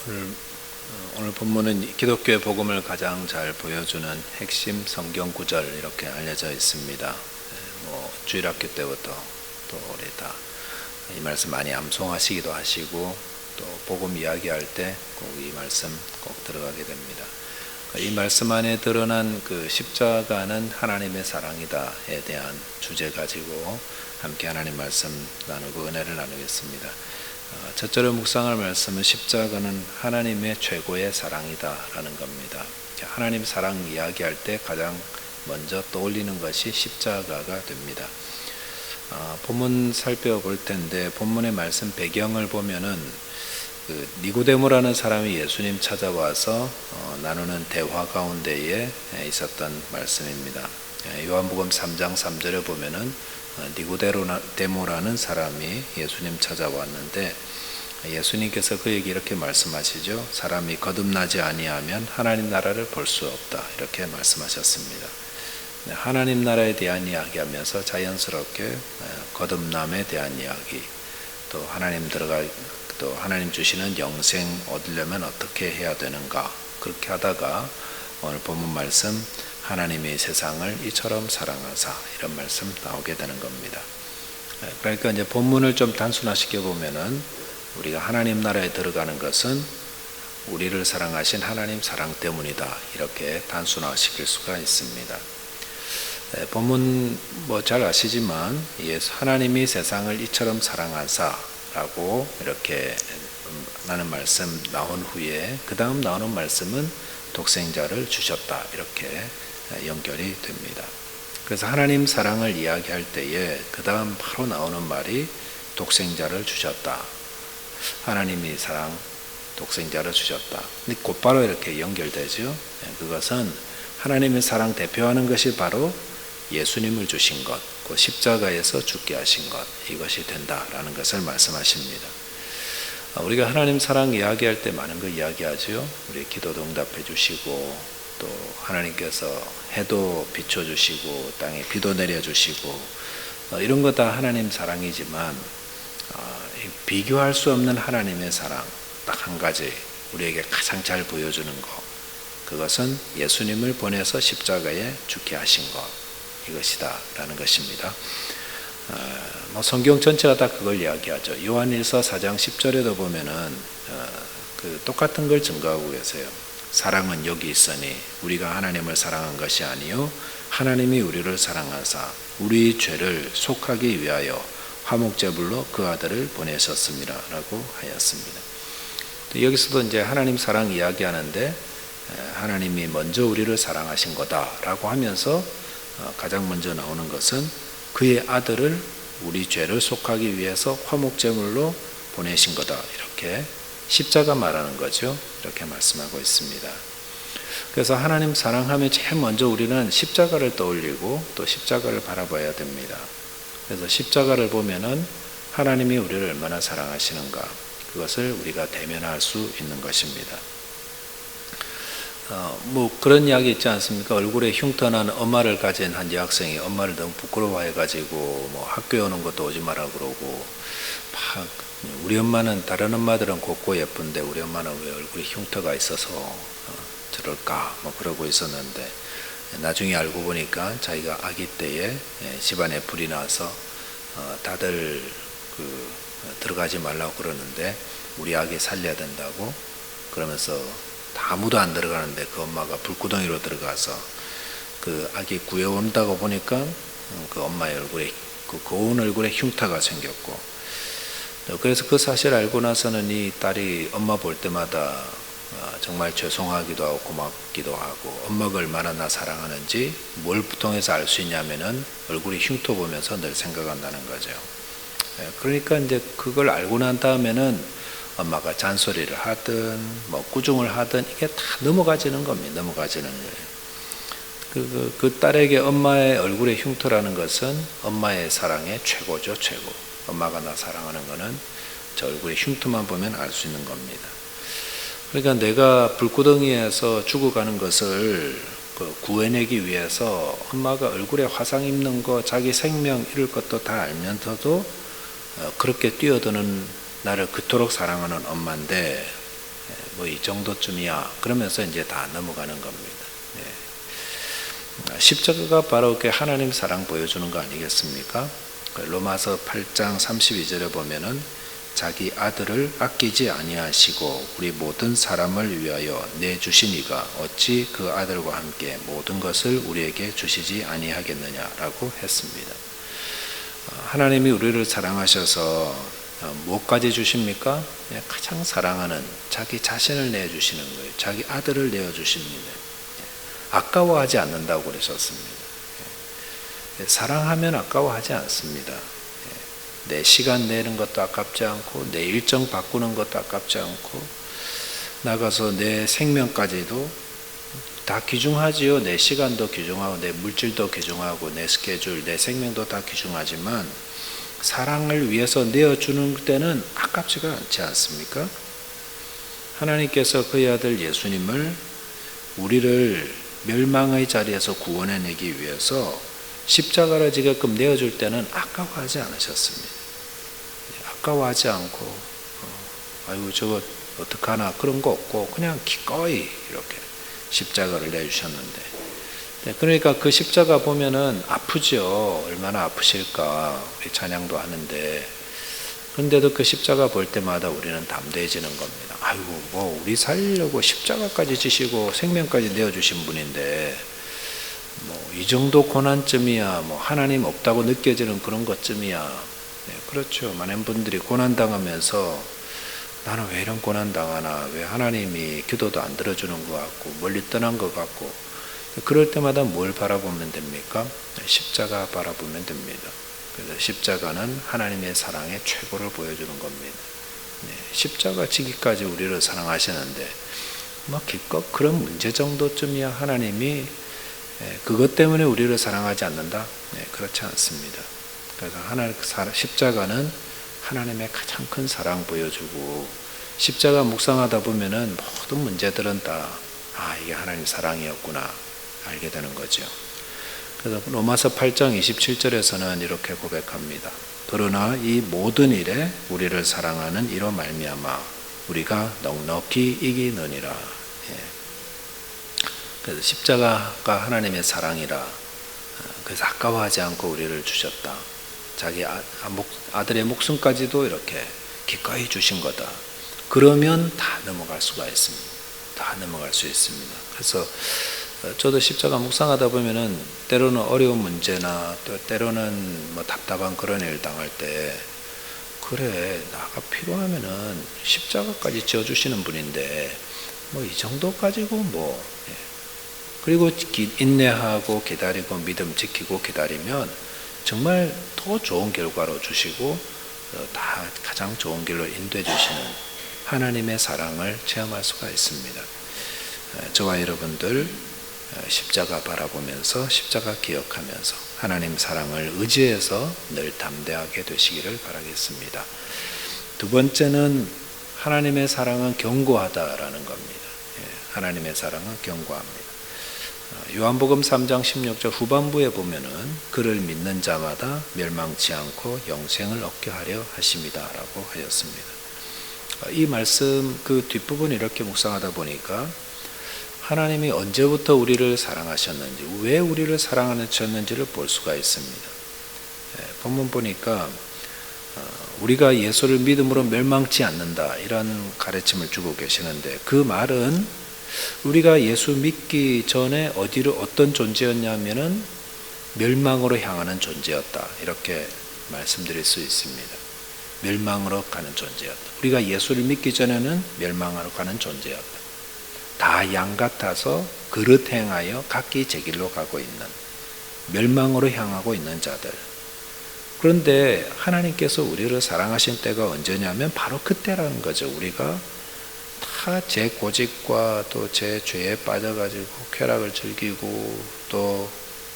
오늘, 오늘 본문은 기독교의 복음을 가장 잘 보여주는 핵심 성경 구절 이렇게 알려져 있습니다. 주일학교 때부터 또 우리 다 이 말씀 많이 암송하시기도 하시고 또 복음 이야기할 때 꼭 이 말씀 꼭 들어가게 됩니다. 이 말씀 안에 드러난 그 십자가는 하나님의 사랑이다에 대한 주제 가지고 함께 하나님 말씀 나누고 은혜를 나누겠습니다. 첫째로 묵상할 말씀은 십자가는 하나님의 최고의 사랑이다라는 겁니다. 하나님 사랑 이야기할 때 가장 먼저 떠올리는 것이 십자가가 됩니다. 본문 살펴볼 텐데 본문의 말씀 배경을 보면은 니고데모라는 사람이 예수님 찾아와서 나누는 대화 가운데에 있었던 말씀입니다. 요한복음 3장 3절에 보면은 니고데모라는 사람이 예수님 찾아왔는데 예수님께서 그에게 이렇게 말씀하시죠. 사람이 거듭나지 아니하면 하나님 나라를 볼 수 없다, 이렇게 말씀하셨습니다. 하나님 나라에 대한 이야기하면서 자연스럽게 거듭남에 대한 이야기, 또 하나님 주시는 영생 얻으려면 어떻게 해야 되는가, 그렇게 하다가 오늘 본문 말씀 하나님의 세상을 이처럼 사랑하사, 이런 말씀 나오게 되는 겁니다. 그러니까 이제 본문을 좀 단순화시켜 보면은 우리가 하나님 나라에 들어가는 것은 우리를 사랑하신 하나님 사랑 때문이다, 이렇게 단순화시킬 수가 있습니다. 본문 잘 아시지만 하나님이 세상을 이처럼 사랑하사라고 이렇게 라는 말씀 나온 후에 그 다음 나오는 말씀은 독생자를 주셨다, 이렇게 연결이 됩니다. 그래서 하나님 사랑을 이야기할 때에 그 다음 바로 나오는 말이 독생자를 주셨다. 하나님이 사랑, 독생자를 주셨다. 근데 곧바로 이렇게 연결되죠. 그것은 하나님의 사랑 대표하는 것이 바로 예수님을 주신 것, 그 십자가에서 죽게 하신 것, 이것이 된다라는 것을 말씀하십니다. 우리가 하나님 사랑 이야기할 때 많은 거 이야기하죠. 우리 기도도 응답해 주시고, 또 하나님께서 해도 비춰주시고 땅에 비도 내려주시고, 이런 거 다 하나님 사랑이지만 비교할 수 없는 하나님의 사랑 딱 한 가지 우리에게 가장 잘 보여주는 것, 그것은 예수님을 보내서 십자가에 죽게 하신 것, 이것이다 라는 것입니다. 성경 전체가 다 그걸 이야기하죠. 요한일서 4장 10절에도 보면은 똑같은 걸 증거하고 계세요. 사랑은 여기 있으니 우리가 하나님을 사랑한 것이 아니요 하나님이 우리를 사랑하사 우리 죄를 속하기 위하여 화목제물로 그 아들을 보내셨습니다 라고 하였습니다. 여기서도 이제 하나님 사랑 이야기하는데 하나님이 먼저 우리를 사랑하신 거다라고 하면서 가장 먼저 나오는 것은 그의 아들을 우리 죄를 속하기 위해서 화목제물로 보내신 거다, 이렇게 십자가 말하는 거죠. 이렇게 말씀하고 있습니다. 그래서 하나님 사랑하면 제일 먼저 우리는 십자가를 떠올리고 또 십자가를 바라봐야 됩니다. 그래서 십자가를 보면은 하나님이 우리를 얼마나 사랑하시는가, 그것을 우리가 대면할 수 있는 것입니다. 그런 이야기 있지 않습니까? 얼굴에 흉터난 엄마를 가진 한 여학생이 엄마를 너무 부끄러워해가지고 학교에 오는 것도 오지 마라 그러고, 우리 엄마는 다른 엄마들은 곱고 예쁜데 우리 엄마는 왜 얼굴에 흉터가 있어서 저럴까 그러고 있었는데, 나중에 알고 보니까 자기가 아기 때에 집안에 불이 나서 다들 들어가지 말라고 그러는데 우리 아기 살려야 된다고 그러면서 아무도 안 들어가는데 그 엄마가 불구덩이로 들어가서 그 아기 구해온다고 보니까 그 엄마의 얼굴에, 그 고운 얼굴에 흉터가 생겼고, 그래서 그 사실을 알고 나서는 이 딸이 엄마 볼 때마다 정말 죄송하기도 하고 고맙기도 하고, 엄마가 얼마나 나 사랑하는지 뭘 통해서 알 수 있냐면은 얼굴에 흉터 보면서 늘 생각한다는 거죠. 그러니까 이제 그걸 알고 난 다음에는 엄마가 잔소리를 하든 꾸중을 하든 이게 다 넘어가지는 겁니다. 넘어가지는 거예요. 그 딸에게 엄마의 얼굴의 흉터라는 것은 엄마의 사랑의 최고죠, 최고. 엄마가 나 사랑하는 거는 저 얼굴의 흉터만 보면 알 수 있는 겁니다. 그러니까 내가 불구덩이에서 죽어가는 것을 구해내기 위해서 엄마가 얼굴에 화상 입는 거, 자기 생명 잃을 것도 다 알면서도 그렇게 뛰어드는 나를 그토록 사랑하는 엄마인데 뭐 이 정도쯤이야. 그러면서 이제 다 넘어가는 겁니다. 십자가가 바로 이렇게 하나님 사랑 보여주는 거 아니겠습니까? 로마서 8장 32절에 보면은 자기 아들을 아끼지 아니하시고 우리 모든 사람을 위하여 내주시니가 어찌 그 아들과 함께 모든 것을 우리에게 주시지 아니하겠느냐라고 했습니다. 하나님이 우리를 사랑하셔서 무엇까지 주십니까? 가장 사랑하는 자기 자신을 내주시는 거예요. 자기 아들을 내어주십니다. 아까워하지 않는다고 그러셨습니다. 사랑하면 아까워하지 않습니다. 내 시간 내는 것도 아깝지 않고 내 일정 바꾸는 것도 아깝지 않고 나가서 내 생명까지도 다 귀중하지요. 내 시간도 귀중하고 내 물질도 귀중하고 내 스케줄, 내 생명도 다 귀중하지만 사랑을 위해서 내어주는 때는 아깝지가 않지 않습니까? 하나님께서 그의 아들 예수님을 우리를 멸망의 자리에서 구원해내기 위해서 십자가를 지게끔 내어줄 때는 아까워하지 않으셨습니다. 아까워하지 않고 아이고 저거 어떡하나 그런 거 없고 그냥 기꺼이 이렇게 십자가를 내주셨는데, 그러니까 그 십자가 보면은 아프죠. 얼마나 아프실까. 우리 찬양도 하는데, 그런데도 그 십자가 볼 때마다 우리는 담대해지는 겁니다. 아이고 뭐 우리 살려고 십자가까지 지시고 생명까지 내어주신 분인데 뭐 이 정도 고난쯤이야 뭐 하나님 없다고 느껴지는 그런 것쯤이야. 그렇죠. 많은 분들이 고난당하면서 나는 왜 이런 고난당하나, 왜 하나님이 기도도 안 들어주는 것 같고 멀리 떠난 것 같고, 그럴 때마다 뭘 바라보면 됩니까? 십자가 바라보면 됩니다. 그래서 십자가는 하나님의 사랑의 최고를 보여주는 겁니다. 십자가 지기까지 우리를 사랑하시는데 뭐 기껏 그런 문제 정도쯤이야 하나님이 그것 때문에 우리를 사랑하지 않는다? 그렇지 않습니다. 그래서 십자가는 하나님의 가장 큰 사랑 보여주고, 십자가 묵상하다 보면은 모든 문제들은 다 이게 하나님 사랑이었구나 알게 되는 거죠. 그래서 로마서 8장 27절에서는 이렇게 고백합니다. 그러나 이 모든 일에 우리를 사랑하는 이로 말미암아 우리가 넉넉히 이기느니라. 그래서 십자가가 하나님의 사랑이라. 그래서 아까워하지 않고 우리를 주셨다. 자기 아들의 목숨까지도 이렇게 기꺼이 주신 거다. 그러면 다 넘어갈 수가 있습니다. 다 넘어갈 수 있습니다. 그래서 저도 십자가 묵상하다 보면은 때로는 어려운 문제나 또 때로는 뭐 답답한 그런 일 당할 때, 그래 나가 필요하면은 십자가까지 지어주시는 분인데 뭐 이 정도 가지고 뭐 그리고 인내하고 기다리고 믿음 지키고 기다리면 정말 더 좋은 결과로 주시고 다 가장 좋은 길로 인도해 주시는 하나님의 사랑을 체험할 수가 있습니다. 저와 여러분들 십자가 바라보면서 십자가 기억하면서 하나님 사랑을 의지해서 늘 담대하게 되시기를 바라겠습니다. 두 번째는 하나님의 사랑은 견고하다라는 겁니다. 하나님의 사랑은 견고합니다. 요한복음 3장 16절 후반부에 보면은 그를 믿는 자마다 멸망치 않고 영생을 얻게 하려 하심이다라고 하였습니다. 이 말씀 그 뒷부분 이렇게 묵상하다 보니까 하나님이 언제부터 우리를 사랑하셨는지, 왜 우리를 사랑하셨는지를 볼 수가 있습니다. 본문 보니까 우리가 예수를 믿음으로 멸망치 않는다 이런 가르침을 주고 계시는데, 그 말은 우리가 예수 믿기 전에 어떤 존재였냐면은 멸망으로 향하는 존재였다 이렇게 말씀드릴 수 있습니다. 멸망으로 가는 존재였다. 우리가 예수를 믿기 전에는 멸망으로 가는 존재였다. 다 양 같아서 그릇 행하여 각기 제 길로 가고 있는, 멸망으로 향하고 있는 자들. 그런데 하나님께서 우리를 사랑하신 때가 언제냐면 바로 그때라는 거죠. 우리가 다 제 고집과 또 제 죄에 빠져가지고 쾌락을 즐기고 또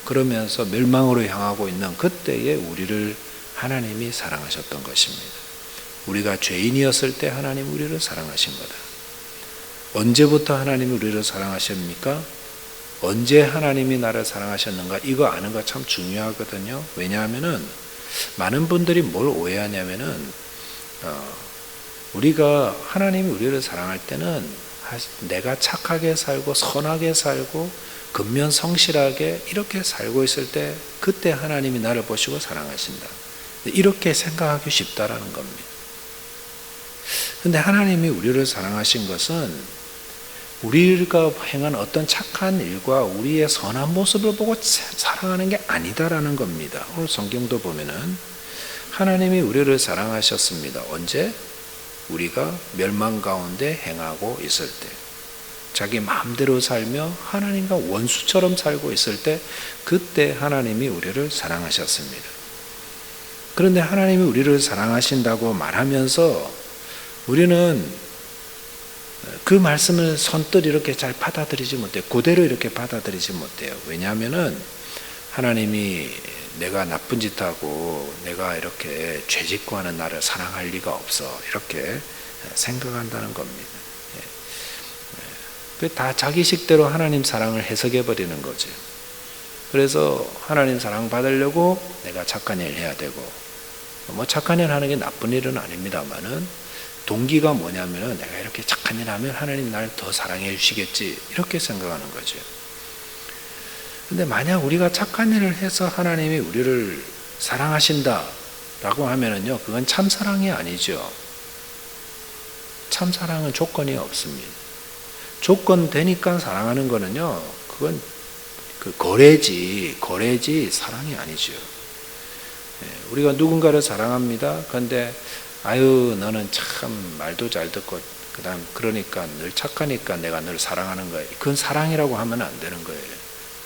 그러면서 멸망으로 향하고 있는 그때에 우리를 하나님이 사랑하셨던 것입니다. 우리가 죄인이었을 때 하나님 우리를 사랑하신 거다. 언제부터 하나님이 우리를 사랑하십니까? 언제 하나님이 나를 사랑하셨는가? 이거 아는 거 참 중요하거든요. 왜냐하면은 많은 분들이 뭘 오해하냐면은 우리가 하나님이 우리를 사랑할 때는 내가 착하게 살고 선하게 살고 근면성실하게 이렇게 살고 있을 때 그때 하나님이 나를 보시고 사랑하신다. 이렇게 생각하기 쉽다라는 겁니다. 근데 하나님이 우리를 사랑하신 것은 우리가 행한 어떤 착한 일과 우리의 선한 모습을 보고 사랑하는 게 아니다라는 겁니다. 오늘 성경도 보면은 하나님이 우리를 사랑하셨습니다. 언제? 우리가 멸망 가운데 행하고 있을 때, 자기 마음대로 살며 하나님과 원수처럼 살고 있을 때, 그때 하나님이 우리를 사랑하셨습니다. 그런데 하나님이 우리를 사랑하신다고 말하면서 우리는 그 말씀을 선뜻 이렇게 잘 받아들이지 못해요. 그대로 이렇게 받아들이지 못해요. 왜냐하면은 하나님이 내가 나쁜 짓 하고 내가 이렇게 죄 짓고 하는 나를 사랑할 리가 없어, 이렇게 생각한다는 겁니다. 다 자기 식대로 하나님 사랑을 해석해 버리는 거죠. 그래서 하나님 사랑 받으려고 내가 착한 일 해야 되고, 뭐 착한 일 하는 게 나쁜 일은 아닙니다만은 동기가 뭐냐면은 내가 이렇게 착한 일 하면 하나님 날 더 사랑해 주시겠지, 이렇게 생각하는 거죠. 근데 만약 우리가 착한 일을 해서 하나님이 우리를 사랑하신다라고 하면은요, 그건 참 사랑이 아니죠. 참 사랑은 조건이 없습니다. 조건 되니까 사랑하는 거는요, 그건 그 거래지 사랑이 아니죠. 우리가 누군가를 사랑합니다. 그런데 아유 너는 참 말도 잘 듣고 그다음 그러니까 늘 착하니까 내가 늘 사랑하는 거예요. 그건 사랑이라고 하면 안 되는 거예요.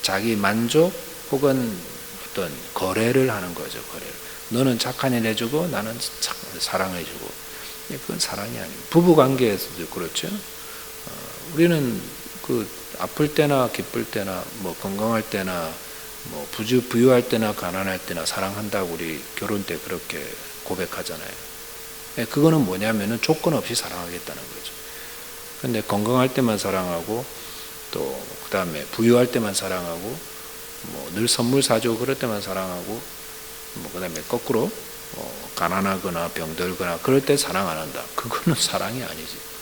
자기 만족 혹은 어떤 거래를 하는 거죠. 거래를. 너는 착한 일 해주고 나는 사랑해주고, 그건 사랑이 아닙니다. 부부 관계에서도 그렇죠. 우리는 그 아플 때나 기쁠 때나 뭐 건강할 때나 뭐 부유할 때나 가난할 때나 사랑한다고 우리 결혼 때 그렇게 고백하잖아요. 그거는 뭐냐면은 조건 없이 사랑하겠다는 거죠. 근데 건강할 때만 사랑하고 또 그다음에 부유할 때만 사랑하고 뭐 늘 선물 사주고 그럴 때만 사랑하고 뭐 그다음에 거꾸로 가난하거나 병들거나 그럴 때 사랑 안 한다. 그거는 사랑이 아니지.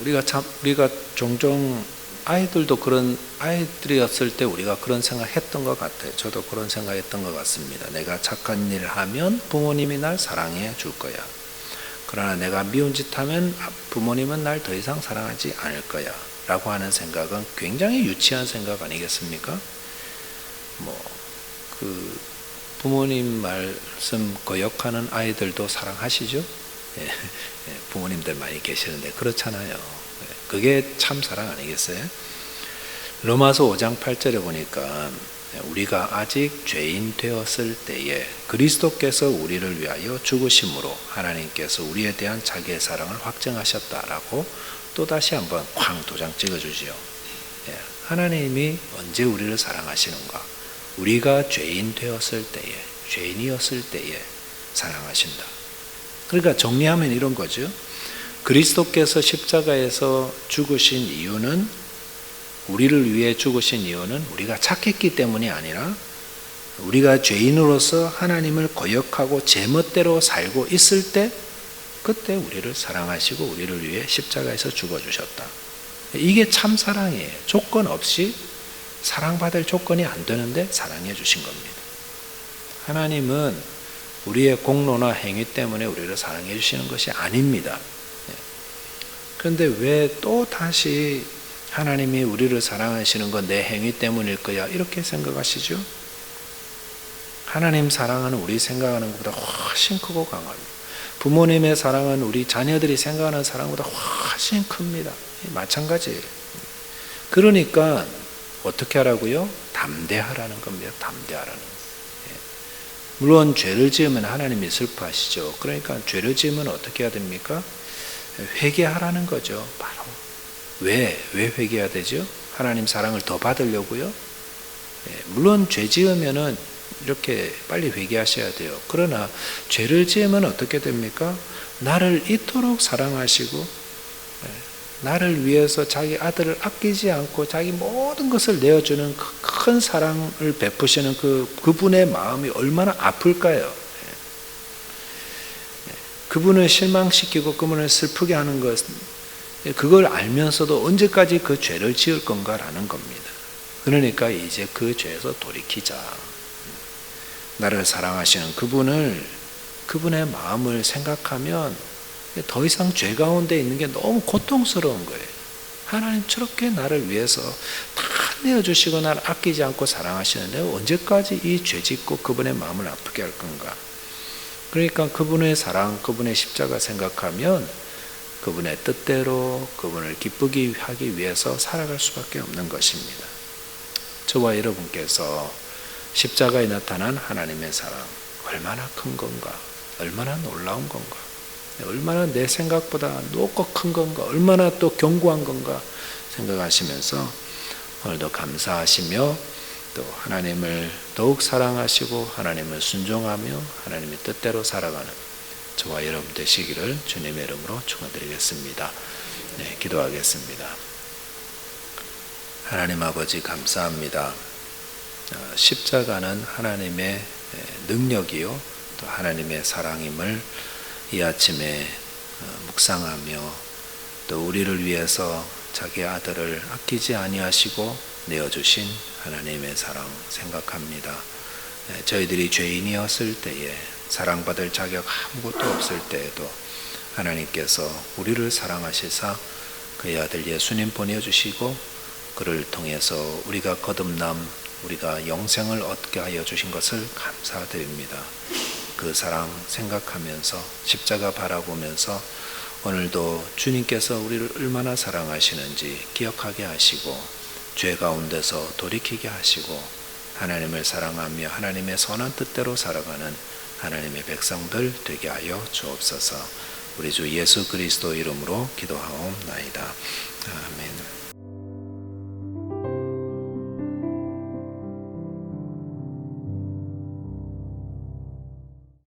우리가 종종 아이들도 그런 아이들이었을 때 우리가 그런 생각했던 것 같아요. 저도 그런 생각했던 것 같습니다. 내가 착한 일을 하면 부모님이 날 사랑해 줄 거야. 그러나 내가 미운 짓 하면 부모님은 날 더 이상 사랑하지 않을 거야 라고 하는 생각은 굉장히 유치한 생각 아니겠습니까? 그 부모님 말씀 거역하는 아이들도 사랑하시죠? 부모님들 많이 계시는데 그렇잖아요. 그게 참 사랑 아니겠어요? 로마서 5장 8절에 보니까 우리가 아직 죄인 되었을 때에 그리스도께서 우리를 위하여 죽으심으로 하나님께서 우리에 대한 자기의 사랑을 확증하셨다라고 또다시 한번 쾅 도장 찍어주지요. 하나님이 언제 우리를 사랑하시는가? 우리가 죄인 되었을 때에, 죄인이었을 때에 사랑하신다. 그러니까 정리하면 이런 거죠. 그리스도께서 십자가에서 죽으신 이유는, 우리를 위해 죽으신 이유는 우리가 착했기 때문이 아니라 우리가 죄인으로서 하나님을 거역하고 제멋대로 살고 있을 때 그때 우리를 사랑하시고 우리를 위해 십자가에서 죽어주셨다. 이게 참 사랑이에요. 조건 없이, 사랑받을 조건이 안 되는데 사랑해 주신 겁니다. 하나님은 우리의 공로나 행위 때문에 우리를 사랑해 주시는 것이 아닙니다. 그런데 왜 또 다시 하나님이 우리를 사랑하시는 건 내 행위 때문일 거야 이렇게 생각하시죠? 하나님 사랑은 우리 생각하는 것보다 훨씬 크고 강합니다. 부모님의 사랑은 우리 자녀들이 생각하는 사랑보다 훨씬 큽니다. 마찬가지예요. 그러니까 어떻게 하라고요? 담대하라는 겁니다. 담대하라는 겁니다. 물론 죄를 지으면 하나님이 슬퍼하시죠. 그러니까 죄를 지으면 어떻게 해야 됩니까? 회개하라는 거죠. 바로. 왜 회개해야 되죠? 하나님 사랑을 더 받으려고요? 물론 죄 지으면은 이렇게 빨리 회개하셔야 돼요. 그러나 죄를 지으면 어떻게 됩니까? 나를 이토록 사랑하시고 나를 위해서 자기 아들을 아끼지 않고 자기 모든 것을 내어주는 큰 사랑을 베푸시는 그분의 마음이 얼마나 아플까요? 그분을 실망시키고 그분을 슬프게 하는 것, 그걸 알면서도 언제까지 그 죄를 지을 건가라는 겁니다. 그러니까 이제 그 죄에서 돌이키자. 나를 사랑하시는 그분의 마음을 생각하면 더 이상 죄 가운데 있는 게 너무 고통스러운 거예요. 하나님 저렇게 나를 위해서 다 내어주시고 나를 아끼지 않고 사랑하시는데 언제까지 이 죄 짓고 그분의 마음을 아프게 할 건가. 그러니까 그분의 사랑, 그분의 십자가 생각하면 그분의 뜻대로 그분을 기쁘게 하기 위해서 살아갈 수밖에 없는 것입니다. 저와 여러분께서 십자가에 나타난 하나님의 사랑 얼마나 큰 건가, 얼마나 놀라운 건가, 얼마나 내 생각보다 높고 큰 건가, 얼마나 또 견고한 건가 생각하시면서 오늘도 감사하시며 또 하나님을 더욱 사랑하시고 하나님을 순종하며 하나님의 뜻대로 살아가는 저와 여러분 되시기를 주님의 이름으로 축원드리겠습니다. 네, 기도하겠습니다. 하나님 아버지 감사합니다. 십자가는 하나님의 능력이요 또 하나님의 사랑임을 이 아침에 묵상하며 또 우리를 위해서 자기 아들을 아끼지 아니하시고 내어주신 하나님의 사랑 생각합니다. 저희들이 죄인이었을 때에 사랑받을 자격 아무것도 없을 때에도 하나님께서 우리를 사랑하시사 그의 아들 예수님 보내주시고 그를 통해서 우리가 거듭남 우리가 영생을 얻게 하여 주신 것을 감사드립니다. 그 사랑 생각하면서 십자가 바라보면서 오늘도 주님께서 우리를 얼마나 사랑하시는지 기억하게 하시고 죄 가운데서 돌이키게 하시고 하나님을 사랑하며 하나님의 선한 뜻대로 살아가는 하나님의 백성들 되게 하여 주옵소서. 우리 주 예수 그리스도 이름으로 기도하옵나이다. 아멘.